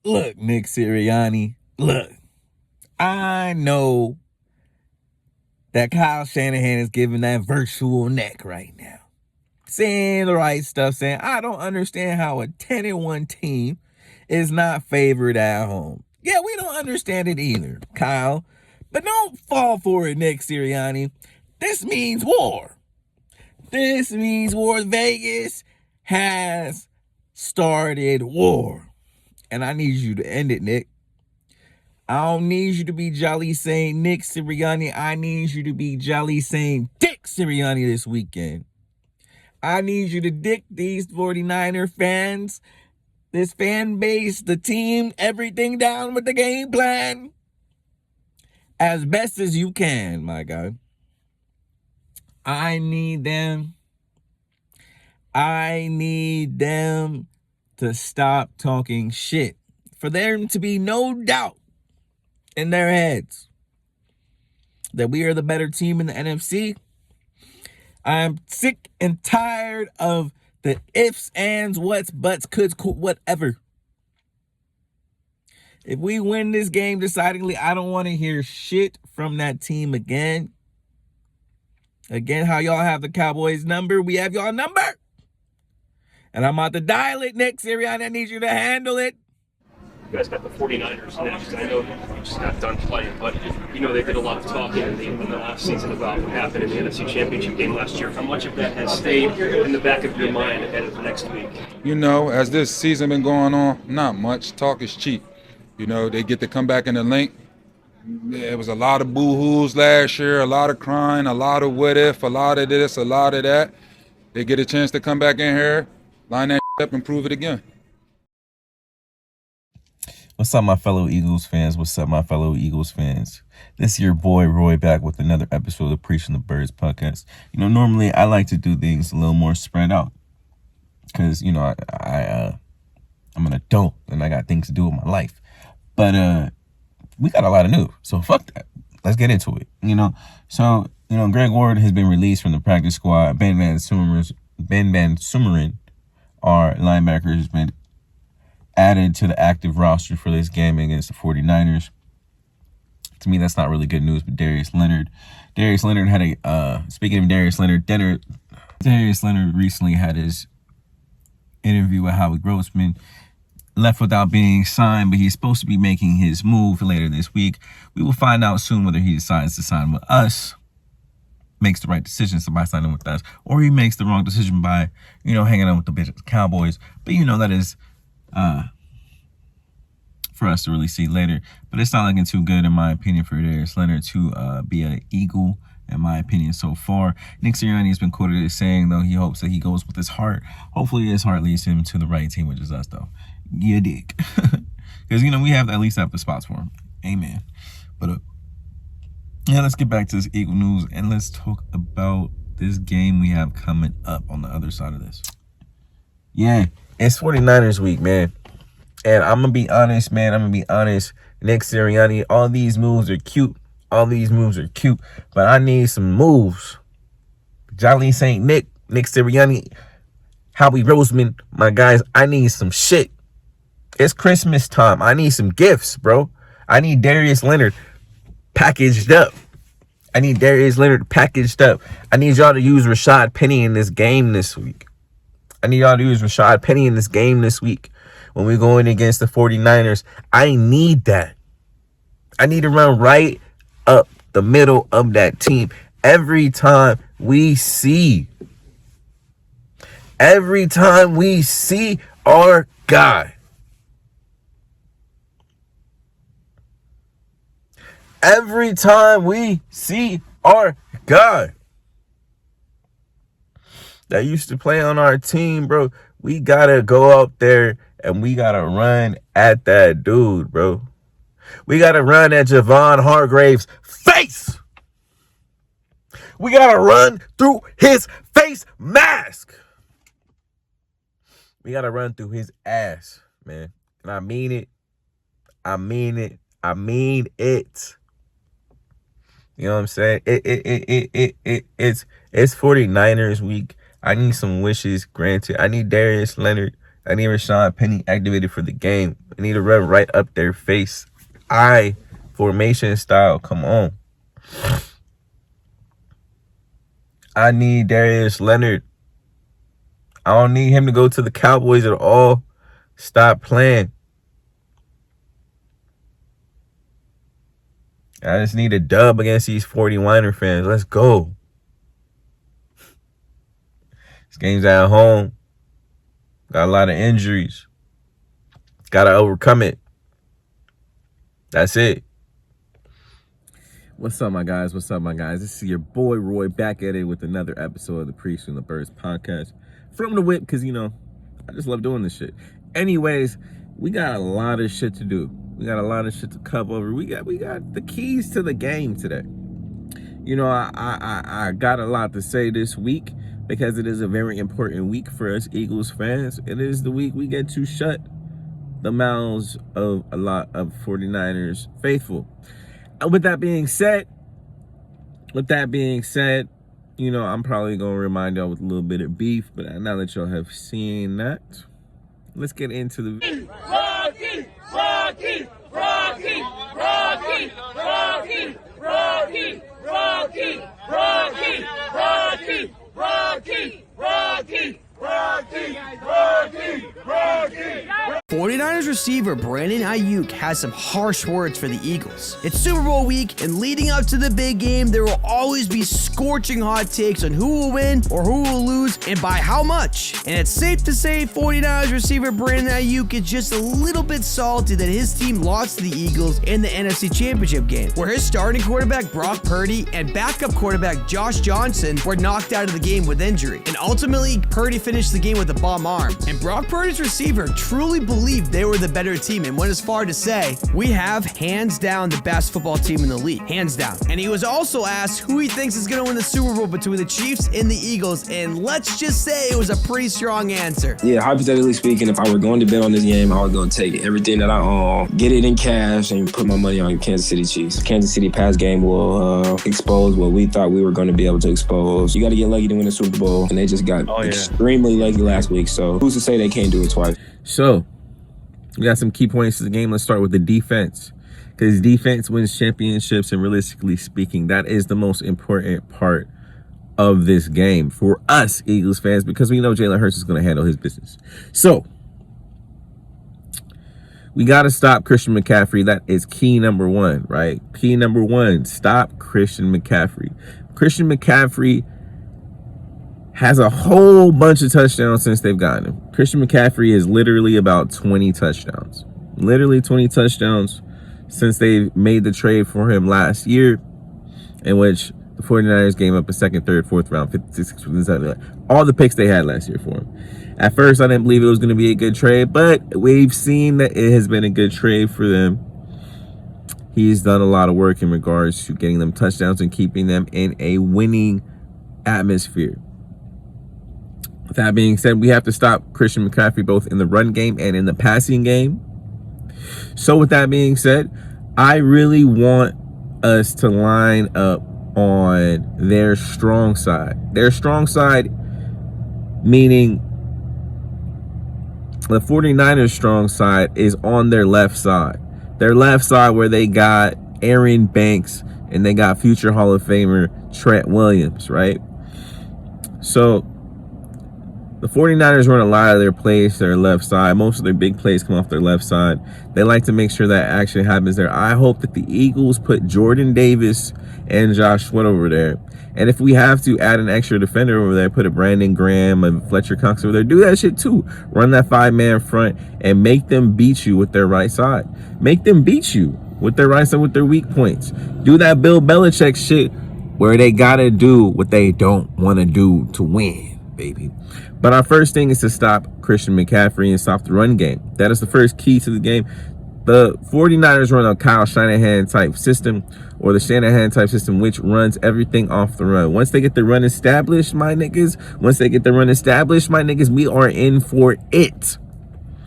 Look, Nick Sirianni, look, I know that Kyle Shanahan is giving that virtual neck right now. Saying the right stuff, saying, I don't understand how a 10-1 team is not favored at home. Yeah, we don't understand it either, Kyle. But don't fall for it, Nick Sirianni. This means war. This means war. Vegas has started war. And I need you to end it, Nick. I don't need you to be jolly saying Nick Sirianni. I need you to be jolly saying Dick Sirianni this weekend. I need you to dick these 49er fans, this fan base, the team, everything down with the game plan as best as you can, my guy. I need them to stop talking shit. For there to be no doubt in their heads that we are the better team in the NFC. I'm sick and tired of the ifs, ands, whats, buts, coulds, whatever. If we win this game decidingly, I don't want to hear shit from that team again. Again, how y'all have the Cowboys number, we have y'all number. And I'm about to dial it, Nick Sirianni. I need you to handle it. You guys got the 49'ers next. I know you just got done playing, but you know they did a lot of talking in the offseason about what happened in the NFC Championship game last year. How much of that has stayed in the back of your mind ahead of next week? You know, as this season been going on, not much. Talk is cheap. You know, they get to come back in the link. There was a lot of boo-hoos last year, a lot of crying, a lot of what if, a lot of this, a lot of that. They get a chance to come back in here, line that up, and prove it again. What's up, my fellow Eagles fans? What's up, my fellow Eagles fans? This is your boy Roy back with another episode of Preaching the Birds podcast. You know, normally I like to do things a little more spread out because, you know, I'm an adult and I got things to do with my life. But we got a lot of news, so fuck that. Let's get into it. So Greg Ward has been released from the practice squad. Ben Van Sumeren, our linebacker, has been added to the active roster for this game against the 49ers. To me, that's not really good news, but Darius Leonard had speaking of Darius Leonard recently had his interview with Howie Grossman, left without being signed, but he's supposed to be making his move later this week. We will find out soon whether he decides to sign with us, makes the right decision by signing with us, or he makes the wrong decision by, hanging out with the bitch Cowboys. But that is for us to really see later. But it's not looking too good, in my opinion, for Darius Leonard to be an Eagle, in my opinion, so far. Nick Sirianni has been quoted as saying, though, he hopes that he goes with his heart. Hopefully his heart leads him to the right team, which is us, though. Yeah, dig. Because, we have at least have the spots for him. Amen. But, let's get back to this Eagle news, and let's talk about this game we have coming up on the other side of this. Yeah, it's 49ers week, man. And I'm going to be honest, man. Nick Sirianni, all these moves are cute. But I need some moves. Jolly St. Nick Sirianni, Howie Roseman, my guys, I need some shit. It's Christmas time. I need some gifts, bro. I need Darius Leonard packaged up. I need y'all to use Rashad Penny in this game this week. When we go in against the 49ers. I need that. I need to run right up the middle of that team. Every time we see our guy. That used to play on our team, bro, we gotta go up there and we gotta run at that dude, bro. We gotta run at Javon Hargrave's face. We gotta run through his face mask. We gotta run through his ass, man. And I mean it. You know what I'm saying? It's 49ers week. I need some wishes granted. I need Darius Leonard I need Rashawn Penny activated for the game. I need a run right up their face. Formation style. Come on. I need Darius Leonard. I don't need him to go to the Cowboys at all. Stop playing. I just need a dub against these 49er fans. Let's go. This game's at home. Got a lot of injuries. Got to overcome it. That's it. What's up, my guys? This is your boy Roy back at it with another episode of the Priest and the Birds podcast. From the whip, because, I just love doing this shit. Anyways, we got a lot of shit to do. We got a lot of shit to cover over. We got the keys to the game today. I got a lot to say this week because it is a very important week for us Eagles fans. It is the week we get to shut the mouths of a lot of 49ers faithful. With that being said, I'm probably going to remind y'all with a little bit of beef, but now that y'all have seen that, let's get into the... Rocky! Rocky! 49ers receiver Brandon Ayuk has some harsh words for the Eagles. It's Super Bowl week, and leading up to the big game, there will always be scorching hot takes on who will win or who will lose and by how much. And it's safe to say 49ers receiver Brandon Ayuk is just a little bit salty that his team lost to the Eagles in the NFC Championship game, where his starting quarterback Brock Purdy and backup quarterback Josh Johnson were knocked out of the game with injury. And ultimately, Purdy finished the game with a bum arm. And Brock Purdy's receiver truly believed they were the better team and went as far to say, "We have hands down the best football team in the league, hands down." And he was also asked who he thinks is going to win the Super Bowl between the Chiefs and the Eagles, and let's just say it was a pretty strong answer. Yeah, hypothetically speaking, if I were going to bet on this game, I would go take everything that I own, get it in cash, and put my money on Kansas City Chiefs. Kansas City pass game will expose what we thought we were going to be able to expose. You got to get lucky to win the Super Bowl, and they just got extremely lucky last week, so who's to say they can't do it twice? So, we got some key points to the game. Let's start with the defense, because defense wins championships, and realistically speaking, that is the most important part of this game for us Eagles fans, because we know Jalen Hurts is going to handle his business. So, we got to stop Christian McCaffrey. That is key number one, right? Key number one, stop Christian McCaffrey. Christian McCaffrey has a whole bunch of touchdowns since they've gotten him. Christian McCaffrey is literally about 20 touchdowns. Literally 20 touchdowns since they made the trade for him last year, in which the 49ers gave up a second, third, fourth round, 56, all the picks they had last year for him. At first, I didn't believe it was going to be a good trade, but we've seen that it has been a good trade for them. He's done a lot of work in regards to getting them touchdowns and keeping them in a winning atmosphere. With that being said, we have to stop Christian McCaffrey both in the run game and in the passing game. So with that being said, I really want us to line up on their strong side. Their strong side, meaning the 49ers' strong side, is on their left side. Their left side, where they got Aaron Banks and they got future Hall of Famer Trent Williams, right? So the 49ers run a lot of their plays to their left side. Most of their big plays come off their left side. They like to make sure that action happens there. I hope that the Eagles put Jordan Davis and Josh Sweat over there. And if we have to add an extra defender over there, put a Brandon Graham and Fletcher Cox over there, do that shit too. Run that five-man front and make them beat you with their right side. Make them beat you with their right side with their weak points. Do that Bill Belichick shit where they got to do what they don't want to do to win, baby. But our first thing is to stop Christian McCaffrey and stop the run game. That is the first key to the game. The 49ers run a Kyle Shanahan type system, or the Shanahan type system, which runs everything off the run. Once they get the run established, my niggas, we are in for it.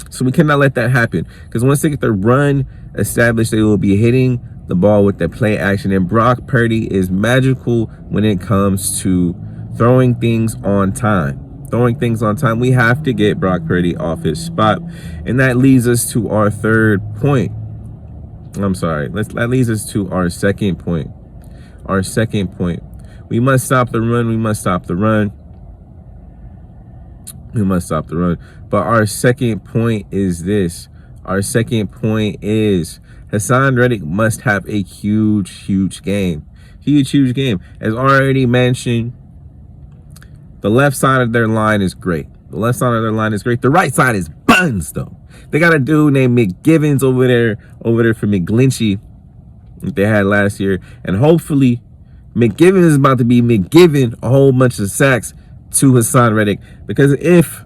So we cannot let that happen, because once they get the run established, they will be hitting the ball with the play action. And Brock Purdy is magical when it comes to throwing things on time. throwing things on time, we have to get Brock Purdy off his spot. And that leads us to our third point. I'm sorry. That leads us to our second point. Our second point. We must stop the run. We must stop the run. We must stop the run. But our second point is this. Our second point is Hassan Reddick must have a huge game. Huge game. As already mentioned, the left side of their line is great. The left side of their line is great. The right side is buns, though. They got a dude named McGivens over there for McGlinchey that they had last year. And hopefully, McGivens is about to be McGiving a whole bunch of sacks to Hassan Reddick. Because if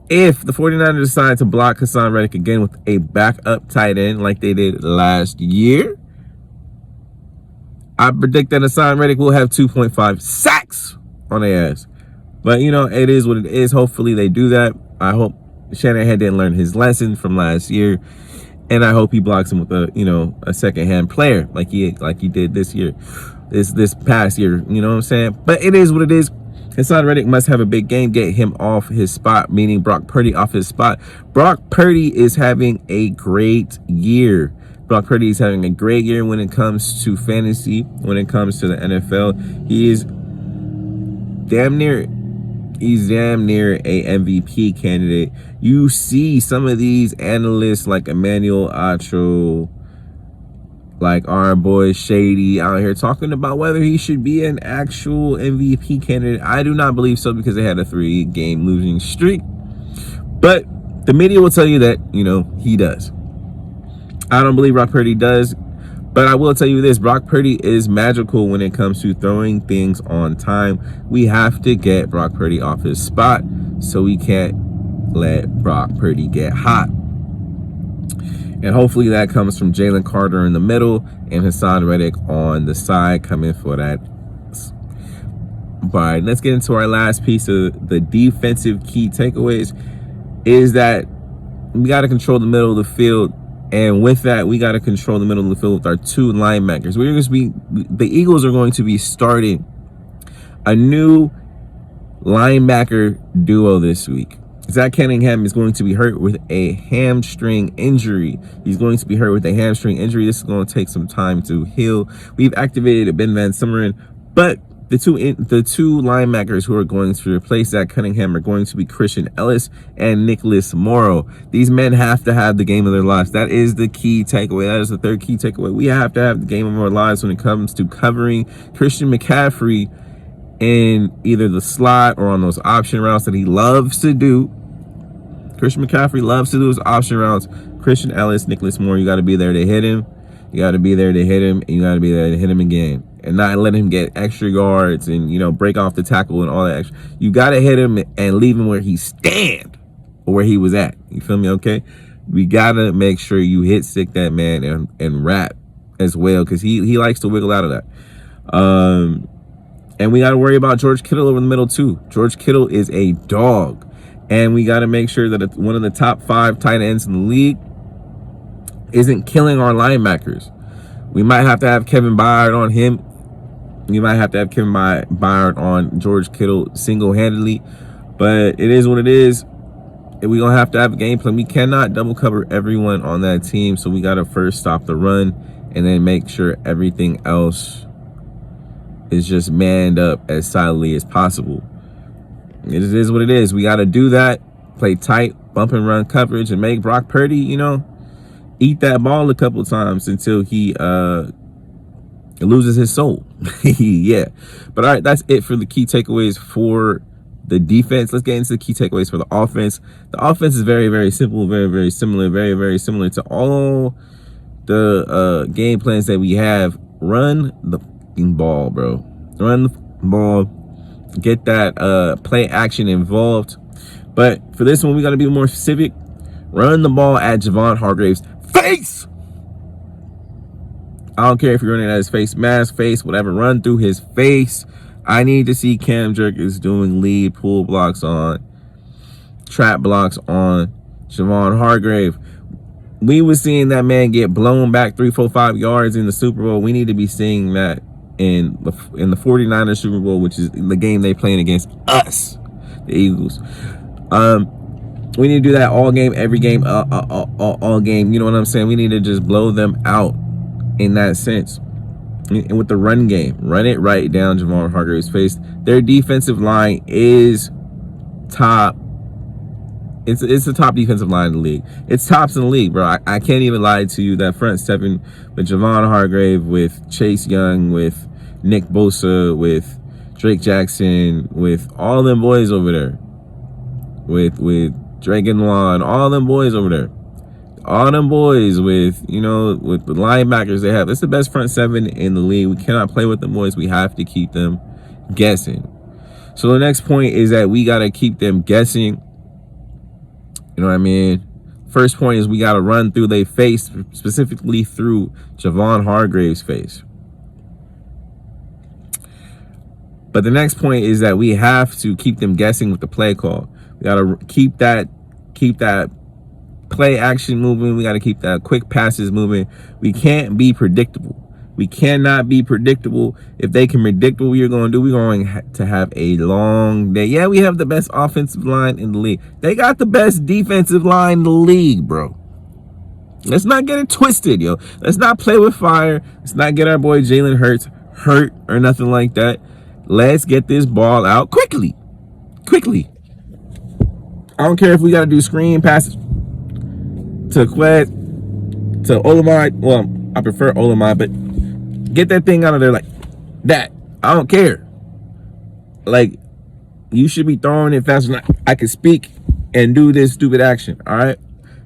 the 49ers decide to block Hassan Reddick again with a backup tight end like they did last year, I predict that Hassan Reddick will have 2.5 sacks on their ass. But, you know, it is what it is. Hopefully they do that. I hope Shanahan didn't learn his lesson from last year. And I hope he blocks him with a second-hand player like he did this year. This past year. You know what I'm saying? But it is what it is. Hassan Reddick must have a big game, get him off his spot, meaning Brock Purdy off his spot. Brock Purdy is having a great year. Brock Purdy is having a great year when it comes to fantasy, when it comes to the NFL. He is damn near a MVP candidate. You see some of these analysts like Emmanuel Acho, like our boy Shady out here talking about whether he should be an actual MVP candidate. I do not believe so because they had a 3-game losing streak. But the media will tell you that, he does. I don't believe Brock Purdy does. But I will tell you this, Brock Purdy is magical when it comes to throwing things on time. We have to get Brock Purdy off his spot, so we can't let Brock Purdy get hot. And hopefully that comes from Jalen Carter in the middle and Hassan Reddick on the side coming for that. All right, let's get into our last piece of the defensive key takeaways is that we got to control the middle of the field. And with that, we got to control the middle of the field with our 2 linebackers. The Eagles are going to be starting a new linebacker duo this week. Zach Cunningham is going to be hurt with a hamstring injury. He's going to be hurt with a hamstring injury. This is going to take some time to heal. We've activated Ben Van Simmeren, but the two linebackers who are going to replace Zach Cunningham are going to be Christian Ellis and Nicholas Morrow. These men have to have the game of their lives. That is the key takeaway. That is the third key takeaway. We have to have the game of our lives when it comes to covering Christian McCaffrey in either the slot or on those option routes that he loves to do. Christian McCaffrey loves to do his option routes. Christian Ellis, Nicholas Moore, you got to be there to hit him. You got to be there to hit him, and you got to be there to hit him again. And not let him get extra yards and, break off the tackle and all that extra. You got to hit him and leave him where he stand or where he was at. You feel me? Okay. We got to make sure you hit stick that man and wrap as well. Cause he likes to wiggle out of that. And we got to worry about George Kittle over the middle too. George Kittle is a dog. And we got to make sure that one of the top 5 tight ends in the league isn't killing our linebackers. We might have to have Kevin Byard on him. We might have to have Kevin Byard on George Kittle single-handedly. But it is what it is. We're going to have a game plan. We cannot double cover everyone on that team. So we got to first stop the run and then make sure everything else is just manned up as solidly as possible. It is what it is. We got to do that. Play tight, bump and run coverage, and make Brock Purdy, eat that ball a couple times until he loses his soul. Yeah. But all right, that's it for the key takeaways for the defense. Let's get into the key takeaways for the offense. The offense is very, very simple, very, very similar, very, very similar to all the game plans that we have. Run the ball, bro. Run the ball. Get that play action involved. But for this one, we got to be more specific. Run the ball at Javon Hargrave's face. I don't care if you're running at his face mask, face, whatever. Run through his face. I need to see Cam Jerkins doing lead pull blocks on, trap blocks on Javon Hargrave. We were seeing that man get blown back 3, 4, 5 yards in the Super Bowl. We need to be seeing that in the 49ers Super Bowl, which is the game they playing against us. the Eagles. We need to do that all game, every game, all game. You know what I'm saying? We need to just blow them out in that sense. And with the run game, run it right down Javon Hargrave's face. Their defensive line is top. It's the top defensive line in the league. It's tops in the league, bro. I can't even lie to you. That front seven with Javon Hargrave, with Chase Young, with Nick Bosa, with Drake Jackson, with all them boys over there, with Drake and Law and all them boys over there. All them boys with the linebackers they have. It's the best front seven in the league. We cannot play with them boys. We have to keep them guessing. So the next point is that we got to keep them guessing. You know what I mean? First point is we got to run through their face, specifically through Javon Hargrave's face. But the next point is that we have to keep them guessing with the play call. We got to keep that play action moving. We got to keep that quick passes moving. We can't be predictable. We cannot be predictable. If they can predict what we're going to do, we're going to have a long day. Yeah, we have the best offensive line in the league. They got the best defensive line in the league, bro. Let's not get it twisted, yo. Let's not play with fire. Let's not get our boy Jalen Hurts hurt or nothing like that. Let's get this ball out quickly. Quickly. I don't care if we got to do screen passes to Quez, to Olamide. Well, I prefer Olamide, but get that thing out of there like that. I don't care. Like, you should be throwing it faster than I can speak and do this stupid action, all right?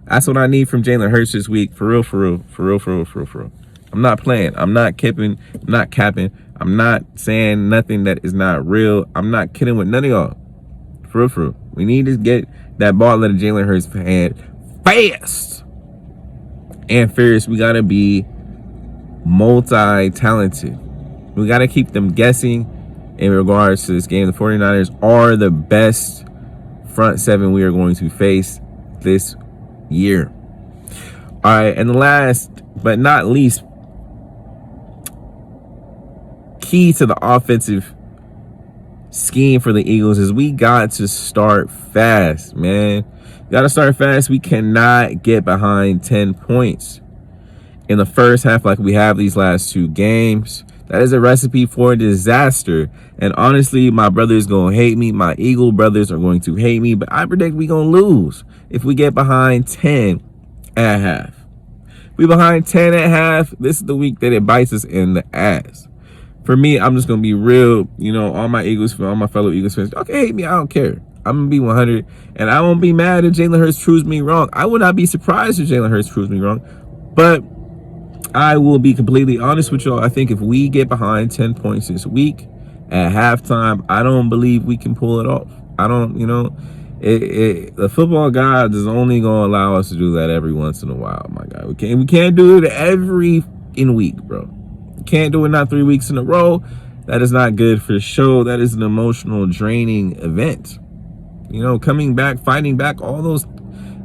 That's what I need from Jalen Hurts this week. For real, for real, for real, for real, for real, for real. I'm not playing. I'm not kidding. I'm not capping. I'm not saying nothing that is not real. I'm not kidding with none of y'all. For real, for real. We need to get that ball out of Jalen Hurts' hand fast. And fierce. We got to be multi-talented. We got to keep them guessing in regards to this game. The 49ers are the best front seven we are going to face this year. All right, and the last but not least key to the offensive scheme for the Eagles is we got to start fast, man. We got to start fast. We cannot get behind 10 points in the first half like we have these last two games. That is a recipe for disaster. And honestly, my brothers going to hate me. My Eagle brothers are going to hate me. But I predict we're going to lose if we get behind 10 at half. We behind 10 at half. This is the week that it bites us in the ass. For me, I'm just going to be real. All my Eagles, all my fellow Eagles fans, okay, hate me. I don't care. I'm going to be 100. And I won't be mad if Jalen Hurts proves me wrong. I would not be surprised if Jalen Hurts proves me wrong. But I will be completely honest with y'all. I think if we get behind 10 points this week at halftime, I don't believe we can pull it off. I don't, the football gods is only going to allow us to do that every once in a while, my guy. We can't do it every week, bro. We can't do it not 3 weeks in a row. That is not good for the show. That is an emotional, draining event. Coming back, fighting back, all those,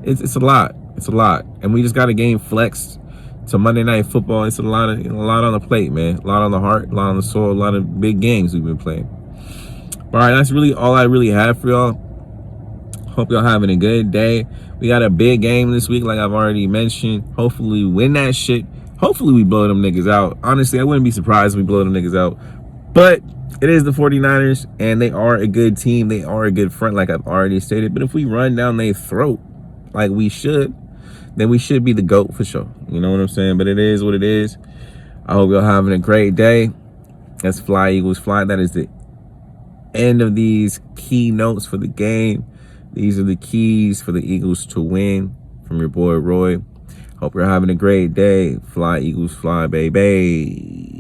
it's a lot. It's a lot. And we just got a game flexed to Monday Night Football. It's a lot on the plate, man. A lot on the heart, a lot on the soul, a lot of big games we've been playing. All right, that's really all I really have for y'all. Hope y'all having a good day. We got a big game this week, like I've already mentioned. Hopefully we win that shit. Hopefully we blow them niggas out. Honestly, I wouldn't be surprised if we blow them niggas out. But it is the 49ers, and they are a good team. They are a good front, like I've already stated. But if we run down their throat like we should, then we should be the GOAT for sure. You know what I'm saying? But it is what it is. I hope y'all having a great day. Let's fly, Eagles, fly. That is the end of these keynotes for the game. These are the keys for the Eagles to win from your boy, Roy. Hope you're having a great day. Fly, Eagles, fly, baby.